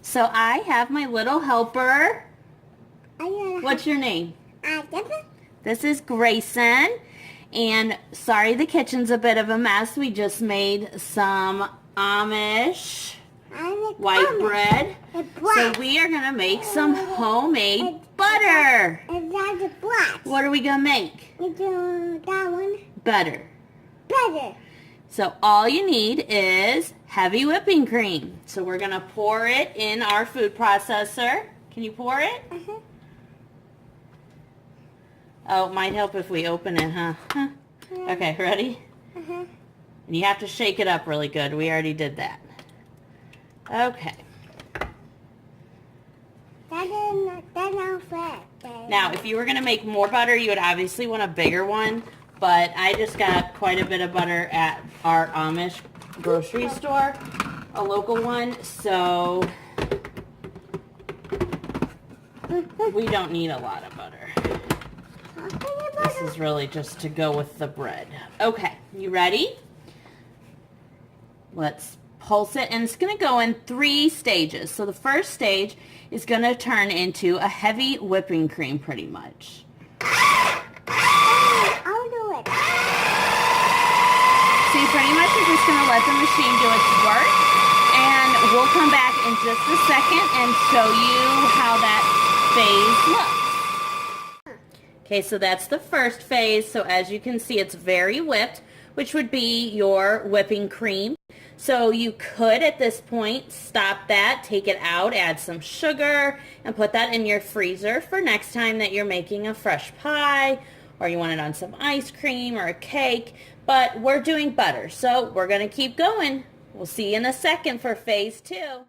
So I have my little helper. What's your name? This is Grayson. And sorry the kitchen's a bit of a mess. We just made some Amish white bread. So we are going to make some homemade butter. What are we going to make? Butter. So all you need is heavy whipping cream. So we're going to pour it in our food processor. Can you pour it? Oh, it might help if we open it, huh? Okay, ready? And you have to shake it up really good. We already did that. Okay. Now, if you were going to make more butter, you would obviously want a bigger one. But I just got quite a bit of butter at our Amish grocery store, a local one. So we don't need a lot of butter. This is really just to go with the bread. Okay, you ready? Let's pulse it, and it's going to go in 3 stages. So the first stage is going to turn into a heavy whipping cream pretty much. I'll do it. So you pretty much are just going to let the machine do its work, and we'll come back in just a second and show you how that phase looks. Okay, so that's the first phase. So as you can see, it's very whipped, which would be your whipping cream. So you could, at this point, stop that, take it out, add some sugar, and put that in your freezer for next time that you're making a fresh pie, or you want it on some ice cream or a cake. But we're doing butter, so we're going to keep going. We'll see you in a second for phase 2.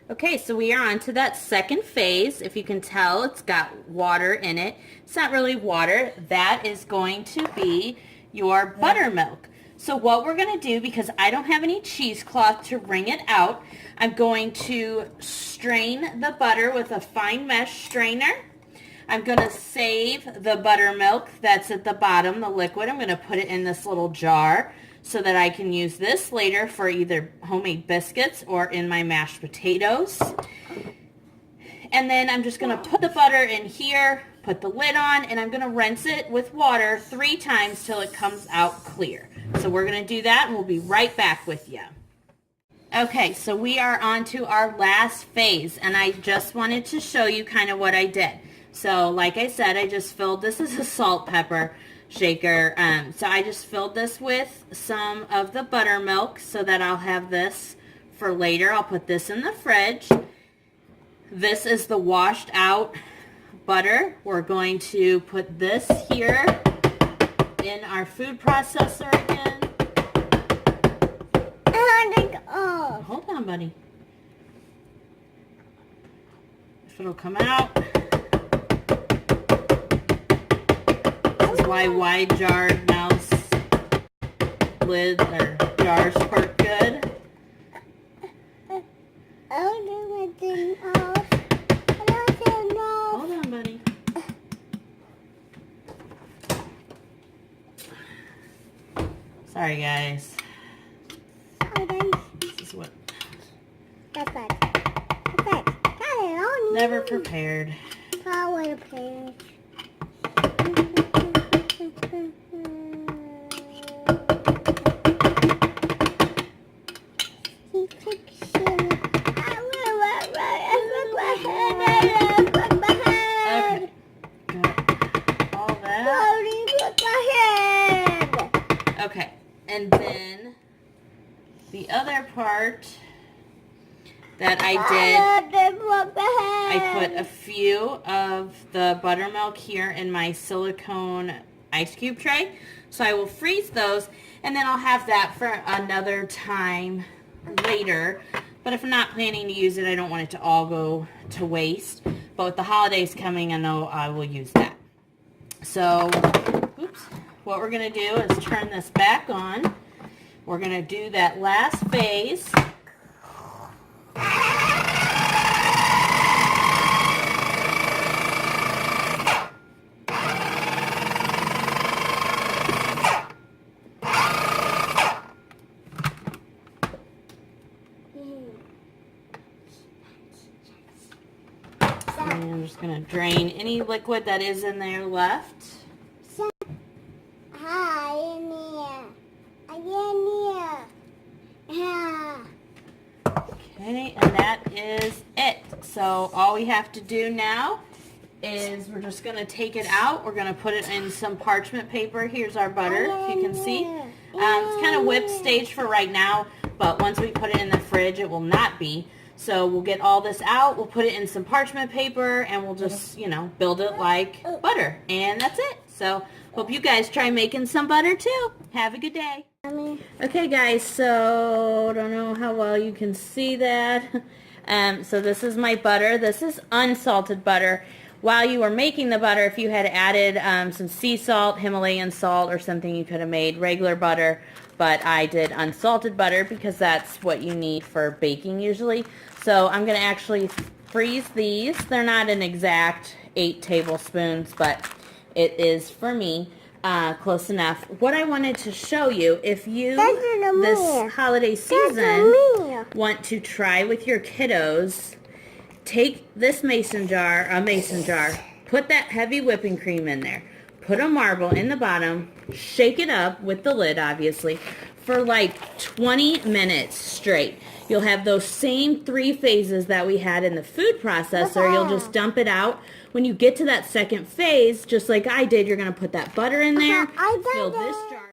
Okay, so we are on to that second phase. If you can tell, it's got water in it. It's not really water. That is going to be your buttermilk. So what we're going to do, because I don't have any cheesecloth to wring it out, I'm going to strain the butter with a fine mesh strainer. I'm going to save the buttermilk that's at the bottom, the liquid. I'm going to put it in this little jar so that I can use this later for either homemade biscuits or in my mashed potatoes. And then I'm just going to put the butter in here, put the lid on, and I'm going to rinse it with water 3 times till it comes out clear. So we're going to do that, and we'll be right back with you. Okay, so we are on to our last phase, and I just wanted to show you kind of what I did. So like I said, I just filled this as a salt pepper shaker. So I just filled this with some of the buttermilk so that I'll have this for later. I'll put this in the fridge. This is the washed out butter. We're going to put this here in our food processor again. Hold on, buddy. If it'll come out. This is why wide jarred mouse lids or jars work good. Hold on, buddy. Sorry, guys. This is what. Never prepared. Okay. Got all that. Okay. And then the other part that I put a few of the buttermilk here in my silicone ice cube tray. So I will freeze those, and then I'll have that for another time later. But if I'm not planning to use it, I don't want it to all go to waste. But with the holidays coming, I know I will use that. So, oops. What we're going to do is turn this back on. We're going to do that last phase. And I'm just going to drain any liquid that is in there left. Okay, and that is it. So all we have to do now is we're just going to take it out. We're going to put it in some parchment paper. Here's our butter, if you can see. It's kind of whipped stage for right now, but once we put it in the fridge, it will not be. So we'll get all this out, we'll put it in some parchment paper, and we'll just, you know, build it like butter. And that's it. So hope you guys try making some butter too. Have a good day. Okay guys, so I don't know how well you can see that. So this is my butter. This is unsalted butter. While you were making the butter, if you had added some sea salt, Himalayan salt, or something, you could have made regular butter. But I did unsalted butter because that's what you need for baking usually. So I'm going to actually freeze these. They're not an exact 8 tablespoons, but it is for me close enough. What I wanted to show you, if you this holiday season want to try with your kiddos, take this mason jar, put that heavy whipping cream in there, put a marble in the bottom, shake it up with the lid obviously for like 20 minutes straight. You'll have those same 3 phases that we had in the food processor. You'll just dump it out. When you get to that second phase, just like I did, you're going to put that butter in there, fill this jar.